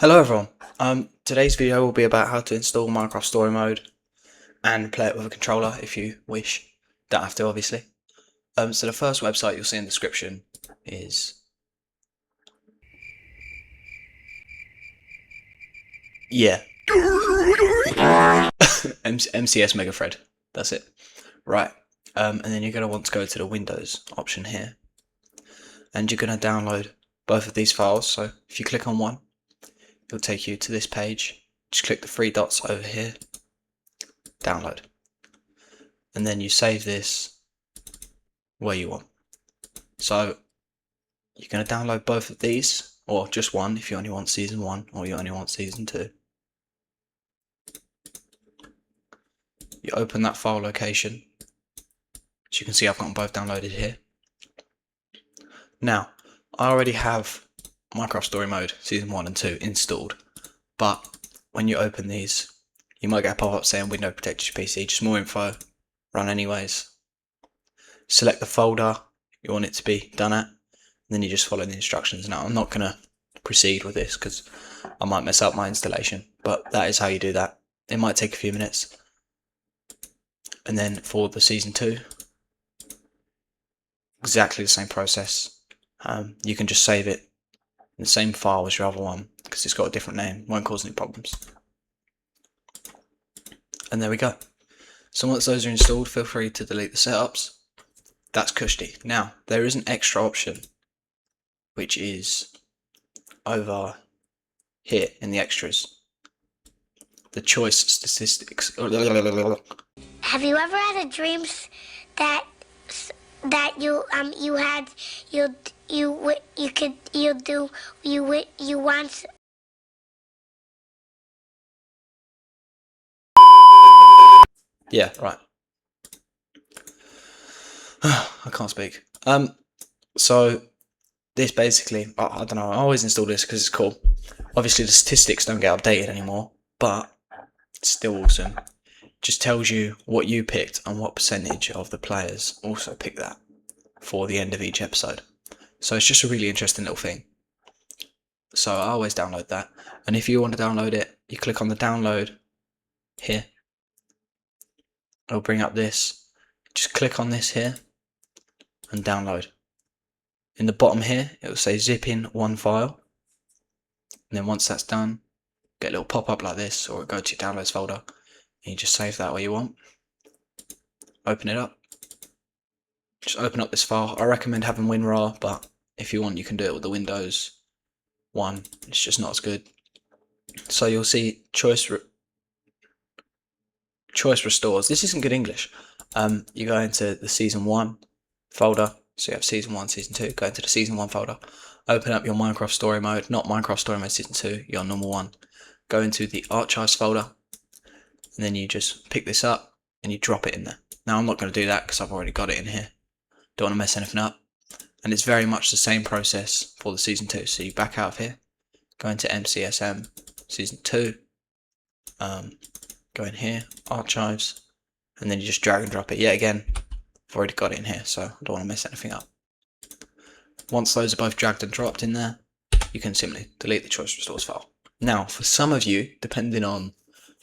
Hello everyone. Today's video will be about how to install Minecraft Story Mode and play it with a controller if you wish. Don't have to, obviously. So the first website you'll see in the description is MCS Megafred. That's it. Right. And then you're going to want to go to the Windows option here, and you're going to download both of these files. So if you click on one, it'll take you to this page. Just click the three dots over here, download, and then you save this where you want. So you're going to download both of these, or just one if you only want season 1 or you only want season 2. You open that file location. As you can see, I've got them both downloaded here. Now, I already have Minecraft Story Mode season 1 and 2 installed, but when you open these, you might get a pop-up saying window protected your PC, just more info, run anyways. Select the folder you want it to be done at, and then you just follow the instructions. Now, I'm not going to proceed with this because I might mess up my installation, but that is how you do that. It might take a few minutes. And then for the season 2, exactly the same process. You can just save it in the same file as your other one because it's got a different name, won't cause any problems. And there we go. So once those are installed, feel free to delete the setups. That's cushy. Now, there is an extra option, which is over here in the extras. The choice statistics. Have you ever had a dream that you once? Yeah, right. I can't speak. So this basically, I don't know, I always install this because it's cool. Obviously the statistics don't get updated anymore, but it's still awesome. Just tells you what you picked and what percentage of the players also picked that for the end of each episode. So it's just a really interesting little thing. So I always download that. And if you want to download it, you click on the download here. It'll bring up this. Just click on this here and download. In the bottom here, it will say zip in one file. And then once that's done, get a little pop-up like this, or go to your downloads folder, and you just save that where you want. Open it up. Just open up this file. I recommend having WinRAR, but if you want, you can do it with the Windows one. It's just not as good. So you'll see choice restores. This isn't good English. You go into the season 1 folder. So you have season 1, season 2. Go into the season 1 folder. Open up your Minecraft Story Mode, not Minecraft Story Mode season 2, your normal one. Go into the archives folder, and then you just pick this up and you drop it in there. Now I'm not going to do that because I've already got it in here. Don't want to mess anything up. And it's very much the same process for the season 2. So you back out of here, go into MCSM season 2, go in here, archives, and then you just drag and drop it. Yet again, I've already got it in here, so I don't want to mess anything up. Once those are both dragged and dropped in there, you can simply delete the choice restores file. Now, for some of you, depending on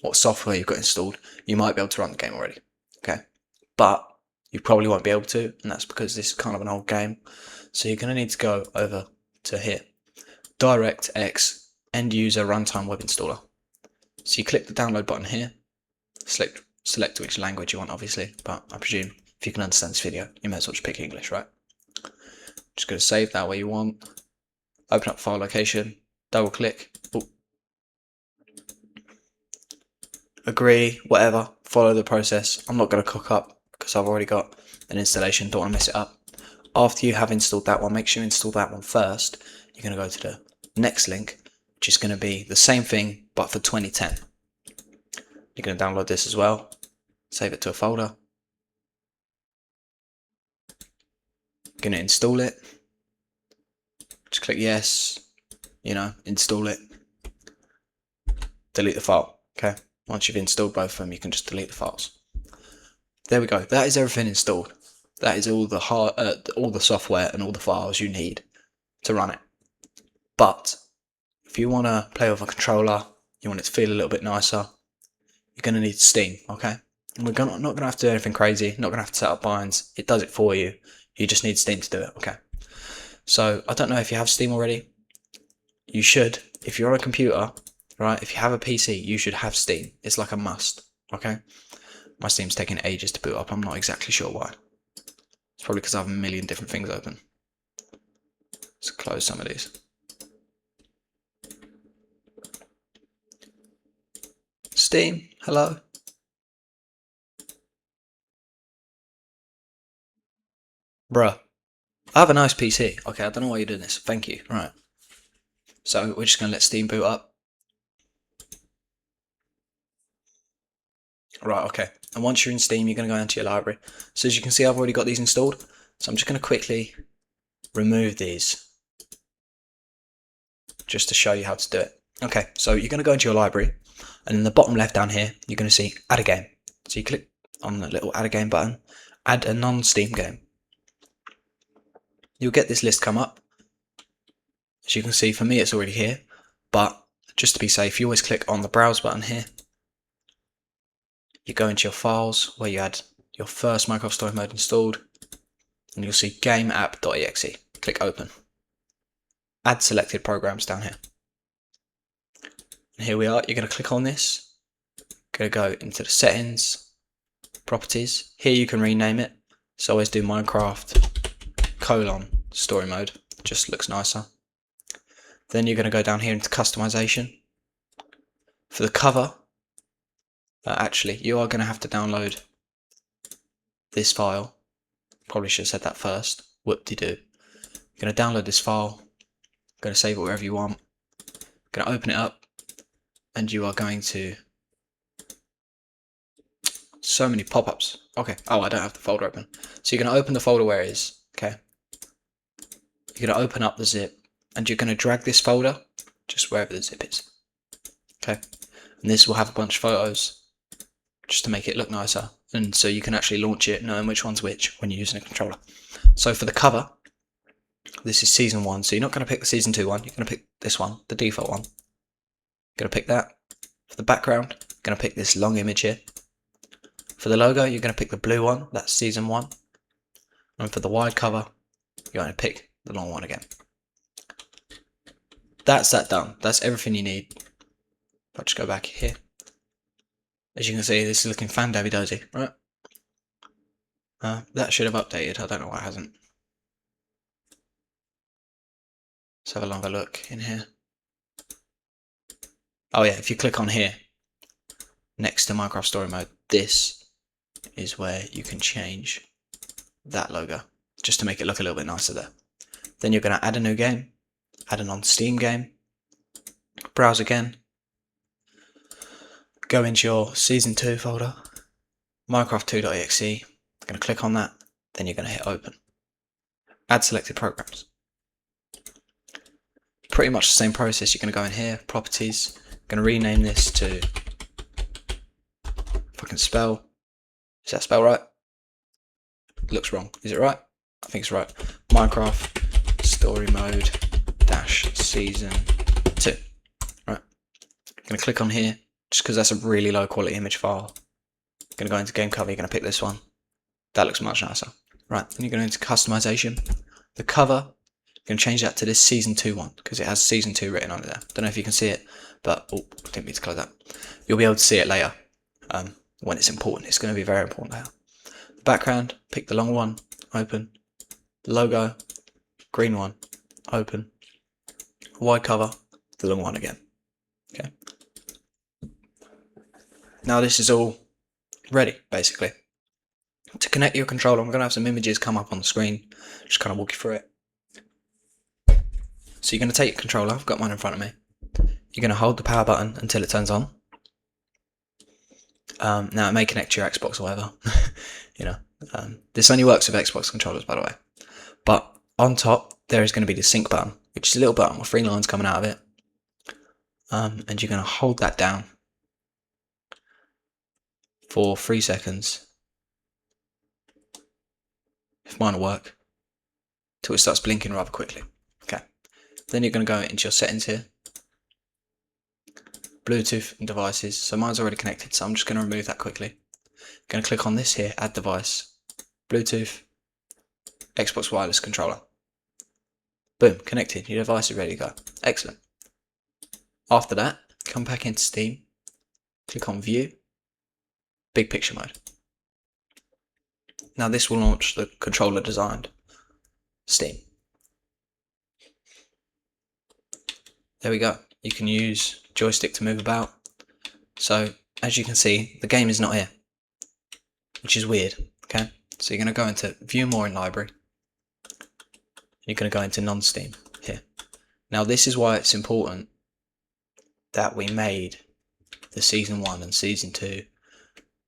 what software you've got installed, you might be able to run the game already, okay? But you probably won't be able to, and that's because this is kind of an old game. So you're going to need to go over to here, DirectX End User Runtime Web Installer. So you click the download button here, select which language you want, obviously, but I presume if you can understand this video, you may as well just pick English, right? Just going to save that where you want, open up file location, double click, agree, whatever, follow the process. I'm not going to cook up because I've already got an installation, don't want to mess it up. After you have installed that one, make sure you install that one first. You're going to go to the next link, which is going to be the same thing but for 2010. You're going to download this as well, save it to a folder. Going to install it. Just click yes, install it. Delete the file, okay? Once you've installed both of them, you can just delete the files. There we go. That is everything installed. That is all the software and all the files you need to run it. But if you want to play with a controller, you want it to feel a little bit nicer, you're going to need Steam, okay? And we're not going to have to do anything crazy, not going to have to set up binds. It does it for you. You just need Steam to do it, okay? So I don't know if you have Steam already. You should. If you're on a computer, right, if you have a PC, you should have Steam. It's like a must, okay? My Steam's taking ages to boot up. I'm not exactly sure why. It's probably because I have a million different things open. Let's close some of these. Steam, hello. Bruh, I have a nice PC. Okay, I don't know why you're doing this. Thank you. Right. So we're just going to let Steam boot up. Right, okay. And once you're in Steam, you're going to go into your library. So as you can see, I've already got these installed. So I'm just going to quickly remove these just to show you how to do it. Okay, so you're going to go into your library, and in the bottom left down here, you're going to see add a game. So you click on the little add a game button, add a non-Steam game. You'll get this list come up. As you can see, for me, it's already here, but just to be safe, you always click on the browse button here. You go into your files where you had your first Minecraft Story Mode installed, and you'll see gameapp.exe. Click open. Add selected programs down here. And here we are. You're going to click on this. Going to go into the settings, properties. Here you can rename it. So always do Minecraft Story Mode. Just looks nicer. Then you're going to go down here into customization. For the cover, actually, you are going to have to download this file. Probably should have said that first. Whoop-de-doo. You're going to download this file. Going to save it wherever you want. Going to open it up, and you are going to. So many pop-ups. Okay. Oh, I don't have the folder open. So you're going to open the folder where it is. Okay. You're going to open up the zip, and you're going to drag this folder just wherever the zip is. Okay. And this will have a bunch of photos just to make it look nicer, and so you can actually launch it knowing which one's which when you're using a controller. So for the cover, this is season 1, so you're not going to pick the season 2 one, you're going to pick this one, the default one. You're going to pick that. For the background, you're going to pick this long image here. For the logo, you're going to pick the blue one, that's season 1. And for the wide cover, you're going to pick the long one again. That's that done. That's everything you need. If I just go back here. As you can see, this is looking fan-dabby-dozy, right? That should have updated. I don't know why it hasn't. Let's have a longer look in here. Oh yeah, if you click on here, next to Minecraft Story Mode, this is where you can change that logo, just to make it look a little bit nicer there. Then you're going to add a new game, add an on-Steam game, browse again, go into your Season 2 folder, Minecraft2.exe, going to click on that, then you're going to hit open. Add selected programs. Pretty much the same process. You're going to go in here, properties, going to rename this to, if I can spell, is that spell right? It looks wrong. Is it right? I think it's right. Minecraft Story Mode dash Season 2. Right. I'm going to click on here, just because that's a really low quality image file. I'm going to go into game cover, you're going to pick this one. That looks much nicer. Right, then you're going into customization. The cover, you're going to change that to this Season 2 one, because it has Season 2 written on it there. Don't know if you can see it, but, oh, I didn't mean to close that. You'll be able to see it later, when it's important. It's going to be very important later. The background, pick the long one, open. The logo, green one, open. Wide cover, the long one again. Okay. Now this is all ready, basically. To connect your controller, I'm going to have some images come up on the screen. Just kind of walk you through it. So you're going to take your controller, I've got mine in front of me. You're going to hold the power button until it turns on. Now it may connect to your Xbox or whatever. You know, this only works with Xbox controllers, by the way. But on top, there is going to be the sync button, which is a little button with 3 lines coming out of it. And you're going to hold that down for 3 seconds. If mine will work, till it starts blinking rather quickly. Okay. Then you're going to go into your settings here. Bluetooth and devices. So mine's already connected, so I'm just going to remove that quickly. Going to click on this here, add device, Bluetooth, Xbox wireless controller. Boom, connected. Your device is ready to go. Excellent. After that, come back into Steam, click on View, Big Picture Mode. Now this will launch the controller designed Steam. There we go. You can use joystick to move about. So as you can see, the game is not here, which is weird. Okay, so you're going to go into View More in Library. You're going to go into Non-Steam here. Now this is why it's important that we made the Season 1 and Season 2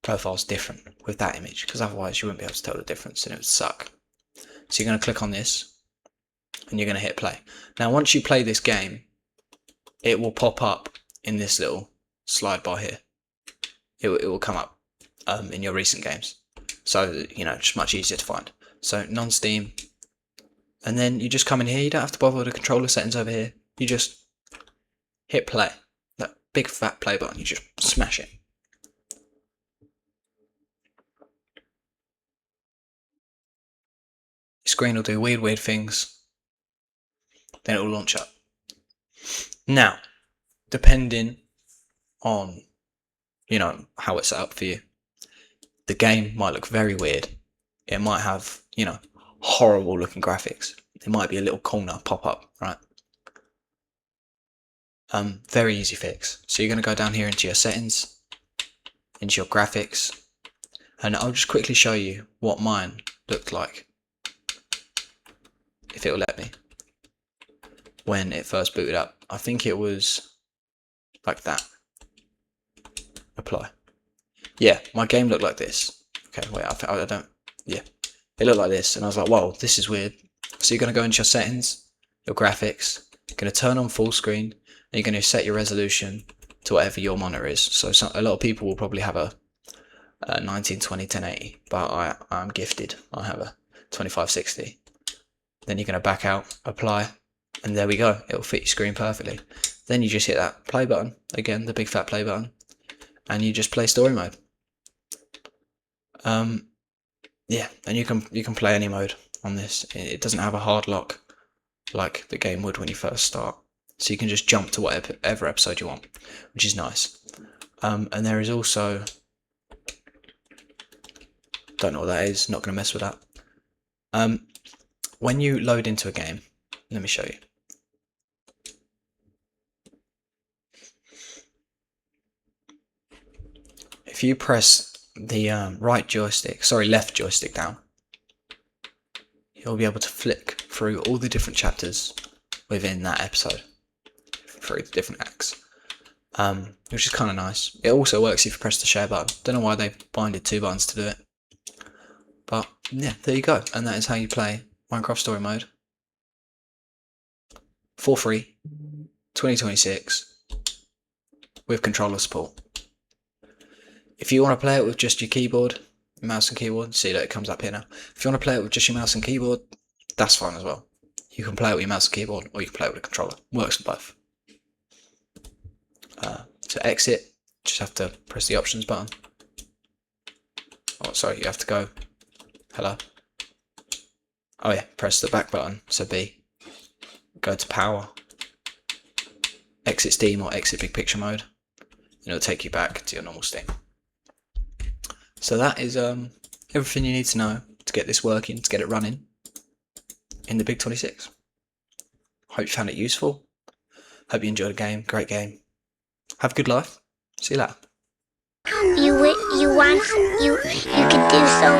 profiles different with that image, because otherwise you wouldn't be able to tell the difference and it would suck. So you're going to click on this and you're going to hit play. Now once you play this game, it will pop up in this little slide bar here. It will come up in your recent games. So, you know, it's much easier to find. So non-Steam, and then you just come in here. You don't have to bother with the controller settings over here. You just hit play. That big fat play button, you just smash it. Your screen will do weird things. Then it will launch up. Now, depending on, you know, how it's set up for you, the game might look very weird. It might have, you know, horrible looking graphics. There might be a little corner pop up, right? Very easy fix. So you're going to go down here into your settings, into your graphics, and I'll just quickly show you what mine looked like, if it will let me, when it first booted up. I think it was like that. Apply. Yeah, my game looked like this. Okay, wait, I don't, yeah. It looked like this, and I was like, whoa, this is weird. So you're going to go into your settings, your graphics, you're going to turn on full screen, and you're going to set your resolution to whatever your monitor is. So a lot of people will probably have a 1920 1080, but I'm gifted. I have a 2560. Then you're going to back out, apply, and there we go. It'll fit your screen perfectly. Then you just hit that play button, again, the big fat play button, and you just play story mode. Yeah, and you can play any mode on this. It doesn't have a hard lock like the game would when you first start. So you can just jump to whatever episode you want, which is nice. And there is also, don't know what that is, not going to mess with that. When you load into a game, let me show you. If you press the left joystick down, you'll be able to flick through all the different chapters within that episode, through the different acts, which is kind of nice. It also works if you press the share button. Don't know why they binded 2 buttons to do it, but yeah, there you go. And that is how you play Minecraft Story Mode for free, 2026, with controller support. If you want to play it with just your keyboard, mouse and keyboard, see that it comes up here now. If you want to play it with just your mouse and keyboard, that's fine as well. You can play it with your mouse and keyboard, or you can play it with a controller. Works with both. To exit, just have to press the options button. Oh, sorry, you have to go. Hello. Oh yeah, press the back button, so B. Go to power. Exit Steam or exit Big Picture Mode, and it'll take you back to your normal Steam. So that is everything you need to know to get this working, to get it running in the Big 26. Hope you found it useful. Hope you enjoyed the game. Great game. Have a good life. See you later. You could do so